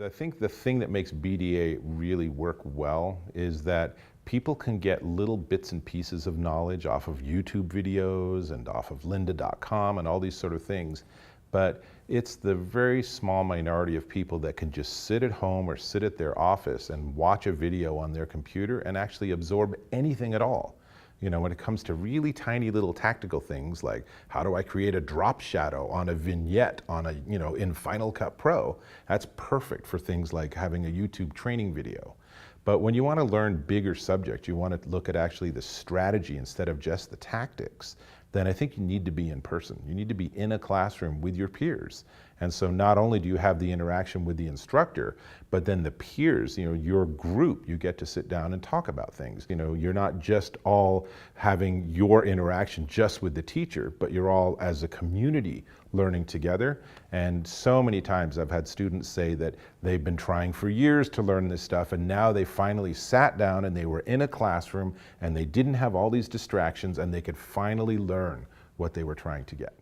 I think the thing that makes BDA really work well is that people can get little bits and pieces of knowledge off of YouTube videos and off of lynda.com and all these sort of things. But it's the very small minority of people that can just sit at home or sit at their office and watch a video on their computer and actually absorb anything at all. You know, when it comes to really tiny little tactical things like how do I create a drop shadow on a vignette on a, in Final Cut Pro, that's perfect for things like having a YouTube training video. But when you want to learn bigger subjects, you want to look at actually the strategy instead of just the tactics, then I think you need to be in person. You need to be in a classroom with your peers. And so not only do you have the interaction with the instructor, but then the peers, your group, you get to sit down and talk about things. You're not just all having your interaction just with the teacher, but you're all as a community learning together. And so many times I've had students say that they've been trying for years to learn this stuff, and now they finally sat down and they were in a classroom and they didn't have all these distractions and they could finally learn what they were trying to get.